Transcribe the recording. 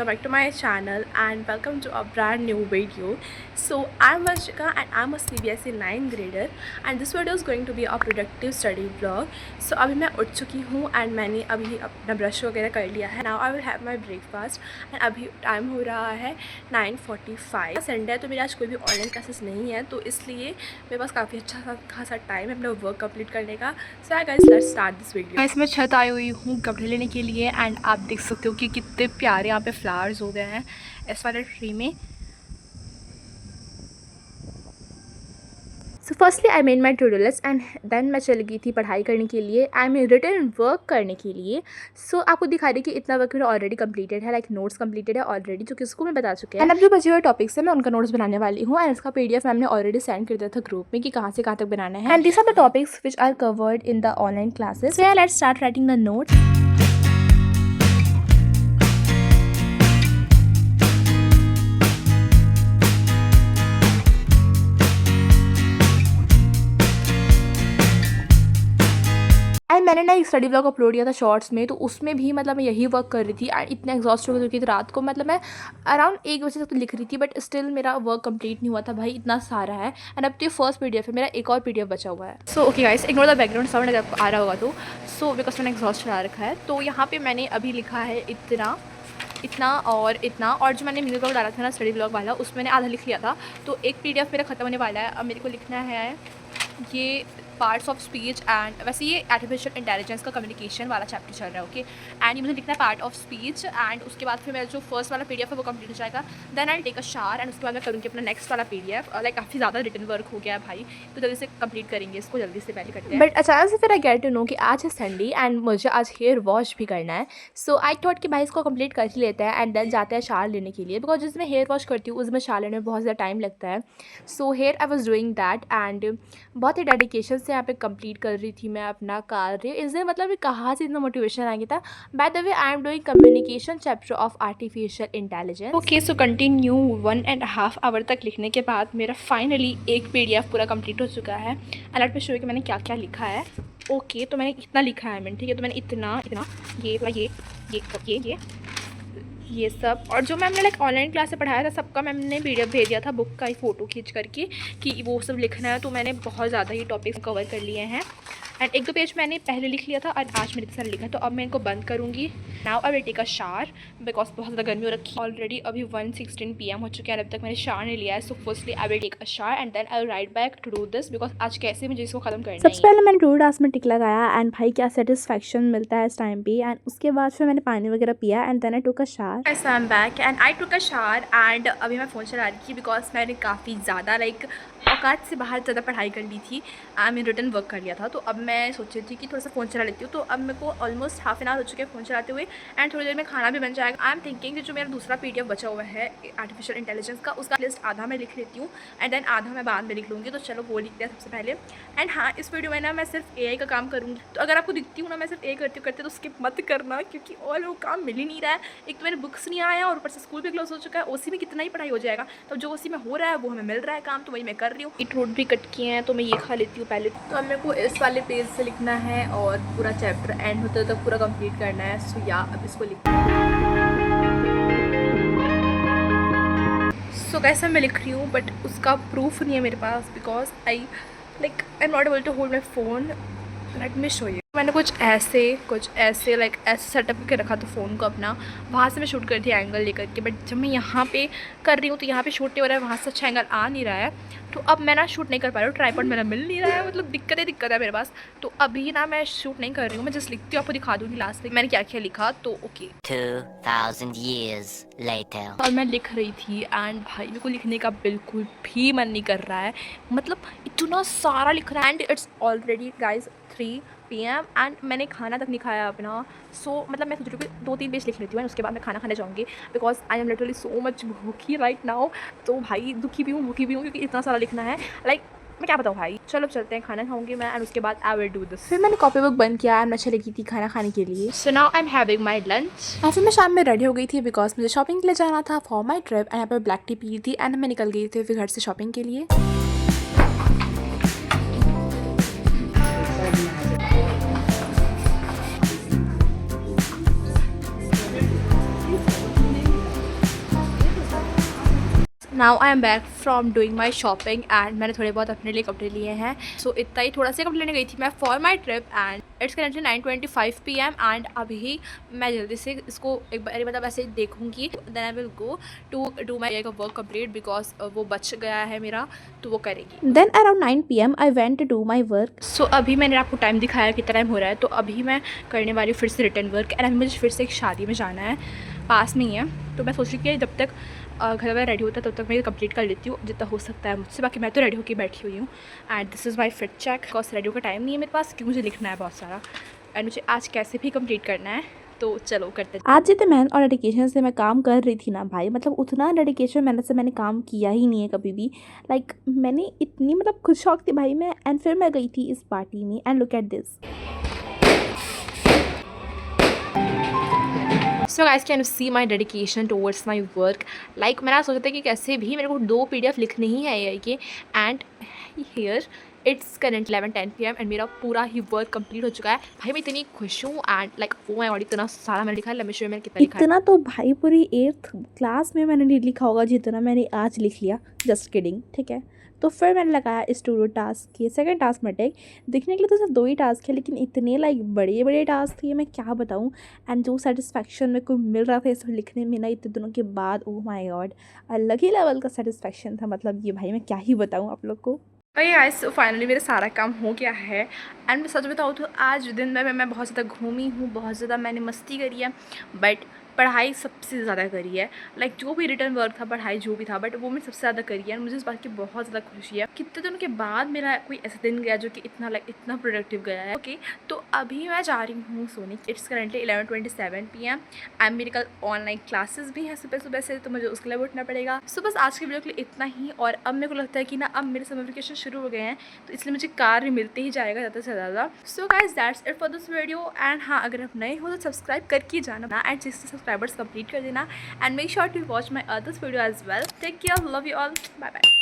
welcome back to my channel and welcome to a brand new video. So I'm Vanshika and I'm a CBSE 9th grader and this video is going to be a productive study vlog. So अभी मैं उठ चुकी हूँ and मैंने अभी अपना brush वगैरह कर लिया है. Now I will have my breakfast and अभी टाइम हो रहा है 9:45. संडे है तो मेरा आज कोई भी ऑनलाइन क्लासेस नहीं है तो इसलिए मेरे पास काफ़ी अच्छा खासा टाइम है अपना वर्क कंप्लीट करने का. So guys, let's start this video. मैं छत आई हुई हूँ कपड़े लेने के लिए एंड आप देख सकते हो कि कितने प्यारे यहाँ पे फ्लावर्स हो गए हैं इस वाले ट्री में. So firstly I made my to do list and then मैं चली गई थी पढ़ाई करने के लिए. आई मीन रिटन वर्क करने के लिए. सो आपको दिखा रही कि इतना वर्क मेरा ऑलरेडी कंप्लीटेड है, लाइक नोट्स कंप्लीटेड है ऑलरेडी जो कि उसको मैं बता चुके हैं. एंड अब जो बचे हुए टॉपिक्स है मैं उनका नोट्स बनाने वाली हूँ एंड इसका PDF मैंने ऑलरेडी सेंड कर दिया था ग्रुप में कि कहाँ से कहाँ तक बनाना है. And this are the topics which are covered in the online classes. So let's start writing the notes. मैंने ना एक स्टडी ब्लॉग अपलोड किया था शॉर्ट्स में तो उसमें भी मतलब मैं यही वर्क कर रही थी एंड इतना एग्जॉस्ट हो चुकी थी रात को. मतलब मैं अराउंड 1 बजे तक तो लिख रही थी बट स्टिल मेरा वर्क कंप्लीट नहीं हुआ था. भाई इतना सारा है एंड अब तो ये फर्स्ट PDF है, मेरा एक और PDF बचा हुआ है. So okay guys, ignore the background sound अगर आपको आ रहा होगा तो. सो बिकॉज मैंने एग्जॉस्ट चला रखा है तो यहाँ पर मैंने अभी लिखा है इतना और इतना. और जो मैंने मिनी ब्लॉग डाला था ना स्टडी ब्लॉग वाला उसमें मैंने आधा लिख लिया था तो एक PDF मेरा ख़त्म होने वाला है. अब मेरे को लिखना है ये पार्ट्स ऑफ स्पीच एंड वैसे ये आर्टिफिशियल इंटेलिजेंस का कम्युनिकेशन वाला चैप्टर चल रहा है. ओके एंड ये मुझे लिखना है पार्ट ऑफ स्पीच एंड उसके बाद फिर मेरा जो फर्स्ट वाला PDF है वो कंप्लीट हो जाएगा. Then I take a shower and उसके बाद मैं करूँगी अपना नेक्स्ट वाला PDF. लाइक काफ़ी ज़्यादा रिटन वर्क हो गया है भाई तो जल्दी से कंप्लीट करेंगे इसको, जल्दी से पहले करते हैं. बट अचानक से फिर आई गेट टू नो कि आज है संडे एंड मुझे आज हेयर वॉश भी करना है. सो आई थॉट कि भाई इसको कंप्लीट कर ही लेते हैं एंड देन जाते हैं शावर लेने के लिए बिकॉज जिसमें हेयर वॉश करती हूँ उसमें शावर लेने में बहुत ज़्यादा टाइम लगता है. So here I was doing that and बहुत ही डेडिकेशन से यहाँ पे कंप्लीट कर रही थी मैं अपना कार्य. इसलिए मतलब कहाँ से इतना मोटिवेशन आ गया था. By the way I am doing communication chapter of artificial intelligence. Okay so continue 1.5 hour तक लिखने के बाद मेरा फाइनली एक PDF पूरा कंप्लीट हो चुका है. अलर्ट पे शो कि मैंने क्या क्या लिखा है. ओके तो मैंने इतना लिखा है मैंने, ठीक है. तो मैंने इतना ये सब और जो मैम ने लाइक ऑनलाइन क्लास से पढ़ाया था सबका मैम ने PDF भेज दिया था बुक का ही फ़ोटो खींच करके कि वो सब लिखना है. तो मैंने बहुत ज़्यादा ही टॉपिक्स कवर कर लिए हैं एंड 1-2 पेज मैंने पहले लिख लिया था और आज मेरे साथ लिखा है. तो अब मैं इनको बंद करूँगी. Now I will take a shower because बहुत ज़्यादा गर्मी हो रखी है. ऑलरेडी अभी 1:16 PM हो चुके हैं और अब तक मैंने शावर नहीं लिया है. So firstly I will take a shower and then I will write back to do this because आज कैसे मुझे इसको खत्म करना है. सबसे पहले मैंने टू टास्क में टिक लगाया एंड भाई क्या सेटिस्फैक्शन मिलता है इस टाइम पे. एंड उसके बाद फिर मैंने पानी वगैरह पिया and then I took a shower. I am back and I took a shower and अभी मैं फ़ोन चला रही थी बिकॉज मैंने काफ़ी ज़्यादा लाइक औकात से बाहर ज़्यादा पढ़ाई कर ली थी. आई मीन रिटन वर्क कर लिया था तो अब मैं सोच रही थी कि थोड़ा सा फ़ोन चला लेती हूँ. तो अब मेरे को ऑलमोस्ट हाफ एन आवर हो चुके हैं फ़ोन चलाते हुए एंड थोड़ी देर में खाना भी बन जाएगा. आई एम थिंकिंग कि जो मेरा दूसरा PDF बचा हुआ है आर्टिफिशियल इंटेलिजेंस का उसका लिस्ट आधा मैं लिख लेती हूँ एंड देन आधा मैं बाद में लिख लूँगी. तो चलो वो लिखते हैं सबसे पहले. एंड हाँ, इस वीडियो में ना मैं सिर्फ AI का काम करूँगी तो अगर आपको दिखती हूँ ना मैं सिर्फ AI करते तो स्किप मत करना क्योंकि और वो काम मिल ही नहीं रहा है. एक तो मैंने बुक्स नहीं आया और ऊपर से स्कूल भी क्लोज हो चुका है. OC में कितना ही पढ़ाई हो जाएगा तो जो OC में हो रहा है वो हमें मिल रहा है काम तो वही मैं कर रही हूँ. बीटरूट भी कट किए हैं तो मैं ये खा लेती हूँ पहले. तो अब मेरे को इस वाले पेज से लिखना है और पूरा चैप्टर एंड होते तक पूरा कंप्लीट करना है. सो या अब इसको सो कैसे मैं लिख रही हूँ बट उसका प्रूफ नहीं है मेरे पास because I am not able to hold my phone. Let me show you. मैंने कुछ ऐसे लाइक ऐसे सेटअप करके रखा था फ़ोन को अपना. वहाँ से मैं शूट कर थी एंगल लेकर के बट जब मैं यहाँ पे कर रही हूँ तो यहाँ पे शूट नहीं हो रहा है. वहाँ से अच्छा एंगल आ नहीं रहा है तो अब मैं ना शूट नहीं कर पा रही हूँ. ट्राइपॉड मेरा मिल नहीं रहा है. मतलब दिक्कत है मेरे पास. तो अभी ना मैं शूट नहीं कर रही हूँ. मैं जस्ट लिखती हूँ आपको दिखा दूँगी लास्ट में मैंने क्या क्या लिखा. तो ओके 2000 years later और मैं लिख रही थी एंड भाई मेरे को लिखने का बिल्कुल भी मन नहीं कर रहा है. मतलब इतना सारा लिख रहा है and it's already guys 3 PM and मैंने खाना तक नहीं खाया अपना. सो मतलब मैं सोच रही हूँ कि 2-3 पेज लिख लेती हूँ एंड उसके बाद मैं खाना खाने जाऊँगी because I am literally so much भूखी राइट नाउ. तो भाई दुखी भी हूँ क्योंकि इतना सारा लिखना है. लाइक मैं क्या बताऊँ भाई. चलो चलते हैं, खाना खाऊंगी मैं एंड उसके बाद आई विल डू दिस. फिर मैंने कॉपी बुक बंद किया एंड मैं चली गई थी खाना खाने के लिए. So now I am having my lunch. और फिर मैं शाम में रेडी हो गई थी बिकॉज मुझे शॉपिंग के लिए जाना था फॉर माई ट्रिप एंड यहाँ पर ब्लैक टी पी थी एंड मैं निकल गई थी फिर घर से शॉपिंग के लिए. Now I am back from doing my shopping and मैंने थोड़े बहुत अपने लिए कपड़े लिए हैं. सो इतना ही, थोड़ा सा कपड़े लेने गई थी मैं for my trip and it's currently 9:25 PM and अभी मैं जल्दी से इसको एक बार मतलब ऐसे देखूँगी. Then I will go to do my work complete because वो बच गया है मेरा, तो वो करेगी. Then around 9 PM I went to do my work. So अभी मैंने आपको टाइम दिखाया कितना टाइम हो रहा है, तो अभी मैं करने वाली हूँ फिर से रिटर्न वर्क एंड अभी मुझे फिर से एक शादी में जाना है, पास में ही है. तो मैं सोच रही कि जब तक घर में रेडी होता है तब तक मैं कंप्लीट कर लेती हूँ जितना हो सकता है मुझसे. बाकी मैं तो रेडी होकर बैठी हुई हूँ and this is my fit check because ready का टाइम नहीं है मेरे पास क्योंकि मुझे लिखना है बहुत सारा एंड मुझे आज कैसे भी कंप्लीट करना है. तो चलो करते हैं. आज जितने मेहनत और डेडिकेशन से मैं काम कर रही थी ना भाई, मतलब उतना डेडिकेशन मेहनत से मैंने काम किया ही नहीं है कभी भी. लाइक मैंने इतनी मतलब खुद शौक थी भाई मैं, एंड फिर मैं गई थी इस पार्टी में and look at this. So guys can you see my dedication towards my work. Like मैंने सोचा था कि कैसे भी मेरे को 2 PDF लिखने ही है AI के and here it's current 11:10 PM and मेरा पूरा ही वर्क कंप्लीट हो चुका है. भाई मैं इतनी खुश हूँ and like oh my God इतना सारा मैंने लिखा है. लेट मी शो यू मैंने कितना लिखा है. इतना तो भाई पूरी 8th क्लास में मैंने नहीं लिखा होगा जितना मैंने आज लिख लिया. जस्ट किडिंग, ठीक है. तो फिर मैंने लगाया इस टू डू टास्क के सेकंड टास्क में टेक. दिखने के लिए तो सिर्फ 2 ही टास्क है लेकिन इतने लाइक बड़े बड़े टास्क थे मैं क्या बताऊँ. एंड जो सेटिस्फैक्शन मेरे को मिल रहा था इसको लिखने में ना इतने दिनों के बाद, ओह माय गॉड अलग ही लेवल का सेटिस्फैक्शन था. मतलब ये भाई मैं क्या ही बताऊँ आप लोग को. भाई गाइस फाइनली मेरा सारा काम हो गया है एंड मैं सच बताऊँ तो आज दिन में मैं बहुत ज़्यादा घूमी हूँ, बहुत ज़्यादा मैंने मस्ती करी है, बट पढ़ाई सबसे ज़्यादा करी है. लाइक जो भी रिटर्न वर्क था, पढ़ाई जो भी था, बट वो मैं सबसे ज़्यादा करी है. मुझे इस बात की बहुत ज़्यादा खुशी है. कितने दिनों के बाद मेरा कोई ऐसा दिन गया जो कि इतना प्रोडक्टिव गया है. ओके तो अभी मैं जा रही हूँ सोने. इट्स करेंटली 11:27 PM एंड मेरी कल ऑनलाइन क्लासेस भी हैं सुबह सुबह से, तो मुझे उसके लिए उठना पड़ेगा. सो बस आज के वीडियो के लिए इतना ही. और अब मेरे को लगता है कि ना अब मेरे समर वेकेशन शुरू हो गए हैं तो इसलिए मुझे कार्य मिलते ही जाएगा ज़्यादा से ज़्यादा. So guys that's it for this video and हाँ अगर आप नए हो तो सब्सक्राइब करके जाना एंड 60 सब्सक्राइबर्स कंप्लीट कर देना and make sure to watch my others video as well. Take care, love you all, bye bye.